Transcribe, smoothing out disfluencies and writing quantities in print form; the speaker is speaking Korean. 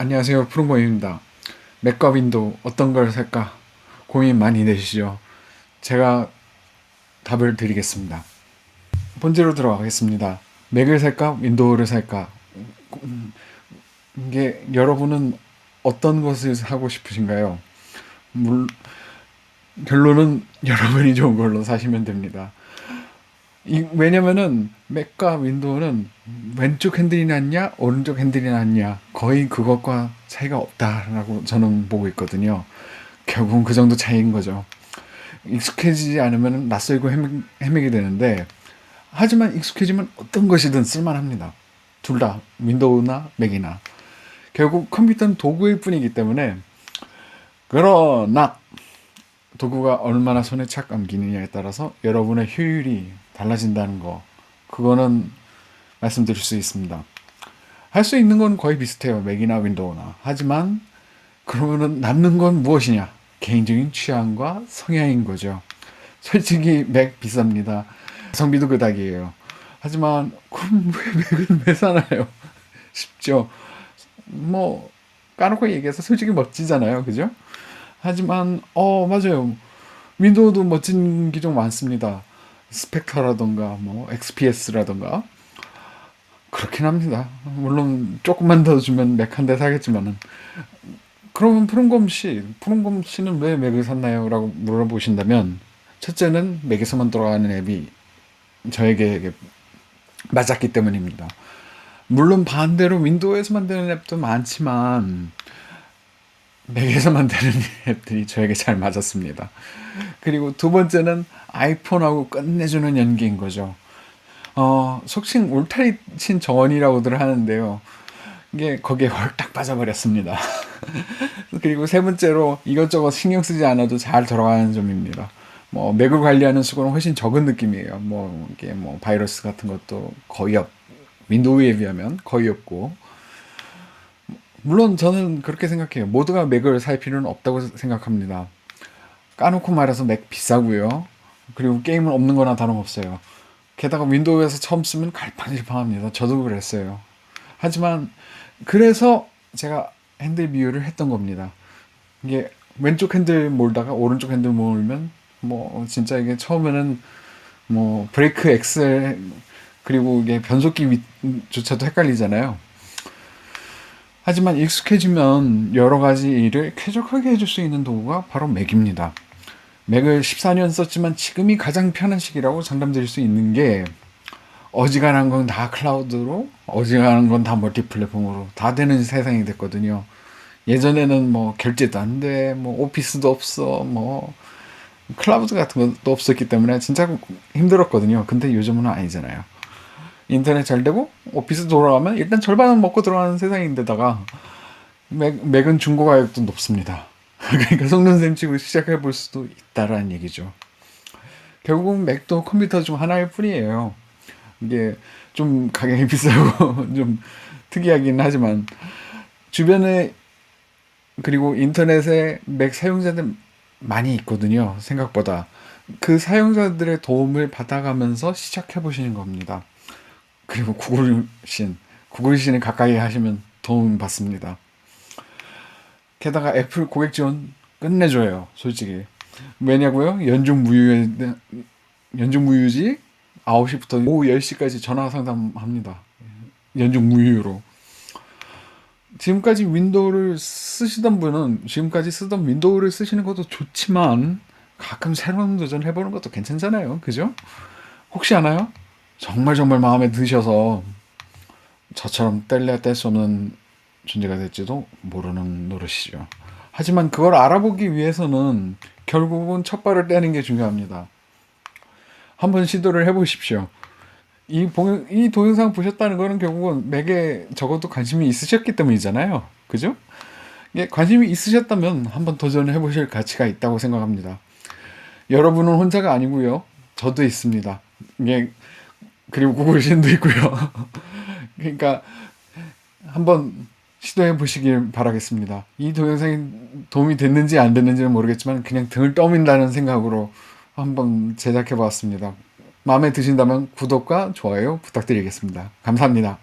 안녕하세요. 푸른공입니다. 맥과 윈도우 어떤 걸 살까 고민 많이 되시죠? 제가 답을 드리겠습니다. 본제로 들어가겠습니다. 맥을 살까 윈도우를 살까? 이게 여러분은 어떤 것을 하고 싶으신가요? 물, 결론은 여러분이 좋은 걸로 사시면 됩니다. 왜냐면은 맥과 윈도우는 왼쪽 핸들이 낫냐 오른쪽 핸들이 낫냐 거의 그것과 차이가 없다라고 저는 보고 있거든요. 결국은 그 정도 차이인 거죠. 익숙해지지 않으면 낯설고 헤매게 되는데, 하지만 익숙해지면 어떤 것이든 쓸만합니다. 둘 다 윈도우나 맥이나 결국 컴퓨터는 도구일 뿐이기 때문에. 그러나 도구가 얼마나 손에 착 감기느냐에 따라서 여러분의 효율이 달라진다는 거, 그거는 말씀드릴 수 있습니다. 할 수 있는 건 거의 비슷해요, 맥이나 윈도우나. 하지만 그러면은 남는 건 무엇이냐? 개인적인 취향과 성향인 거죠. 솔직히 맥 비쌉니다. 성비도 그닥이에요. 하지만 그럼 왜 맥은 왜 사나요? 쉽죠. 뭐 까놓고 얘기해서 솔직히 멋지잖아요, 그죠? 하지만 맞아요. 윈도우도 멋진 기종 많습니다. 스펙터라던가 뭐 XPS라던가 그렇긴 합니다. 물론 조금만 더 주면 맥 한 대 사겠지만은. 그러면 푸른곰 씨는 왜 맥을 샀나요? 라고 물어보신다면, 첫째는 맥에서만 돌아가는 앱이 저에게 맞았기 때문입니다. 물론 반대로 윈도우에서 만드는 앱도 많지만 맥에서 만드는 앱들이 저에게 잘 맞았습니다. 그리고 두 번째는 아이폰하고 끝내주는 연기인 거죠. 속칭 울타리 친 정원이라고들 하는데요. 이게 거기에 홀딱 빠져버렸습니다. 그리고 세 번째로 이것저것 신경 쓰지 않아도 잘 돌아가는 점입니다. 뭐 맥을 관리하는 수고는 훨씬 적은 느낌이에요. 뭐 이게 뭐 바이러스 같은 것도 윈도우에 비하면 거의 없고. 물론 저는 그렇게 생각해요. 모두가 맥을 살 필요는 없다고 생각합니다. 까놓고 말해서 맥 비싸고요. 그리고 게임은 없는 거나 다름없어요. 게다가 윈도우에서 처음 쓰면 갈팡질팡합니다. 저도 그랬어요. 하지만 그래서 제가 핸들 비유를 했던 겁니다. 이게 왼쪽 핸들 몰다가 오른쪽 핸들 몰면 뭐 진짜 이게 처음에는 뭐 브레이크 엑셀 그리고 이게 변속기조차도 헷갈리잖아요. 하지만 익숙해지면 여러 가지 일을 쾌적하게 해줄 수 있는 도구가 바로 맥입니다. 맥을 14년 썼지만 지금이 가장 편한 시기라고 장담드릴 수 있는 게, 어지간한 건 다 클라우드로, 어지간한 건 다 멀티플랫폼으로 다 되는 세상이 됐거든요. 예전에는 뭐 결제도 안 돼, 뭐 오피스도 없어, 뭐 클라우드 같은 것도 없었기 때문에 진짜 힘들었거든요. 근데 요즘은 아니잖아요. 인터넷 잘 되고 오피스 돌아가면 일단 절반은 먹고 들어가는 세상인데다가 맥은 중고 가격도 높습니다. 그러니까 속는셈 치고 시작해 볼 수도 있다라는 얘기죠. 결국은 맥도 컴퓨터 중 하나일 뿐이에요. 이게 좀 가격이 비싸고 좀 특이하긴 하지만, 주변에 그리고 인터넷에 맥 사용자들 많이 있거든요. 생각보다. 그 사용자들의 도움을 받아가면서 시작해 보시는 겁니다. 그리고 구글신을 가까이 하시면 도움 받습니다. 게다가 애플 고객 지원 끝내줘요, 솔직히. 왜냐고요? 연중 무휴지 9시부터 오후 10시까지 전화 상담합니다. 연중 무휴로. 지금까지 쓰던 윈도우를 쓰시는 것도 좋지만 가끔 새로운 도전 해보는 것도 괜찮잖아요. 그죠? 혹시 아나요? 정말 정말 마음에 드셔서 저처럼 뗄래야 뗄 수 없는 존재가 될지도 모르는 노릇이죠. 하지만 그걸 알아보기 위해서는 결국은 첫 발을 떼는 게 중요합니다. 한번 시도를 해보십시오. 이 동영상 보셨다는 거는 결국은 맥에 적어도 관심이 있으셨기 때문이잖아요. 그죠? 이게 관심이 있으셨다면 한번 도전해 보실 가치가 있다고 생각합니다. 여러분은 혼자가 아니고요. 저도 있습니다. 이게 그리고 구글신도 있고요. 그러니까 한번 시도해 보시길 바라겠습니다. 이 동영상이 도움이 됐는지 안 됐는지는 모르겠지만 그냥 등을 떠민다는 생각으로 한번 제작해 보았습니다. 마음에 드신다면 구독과 좋아요 부탁드리겠습니다. 감사합니다.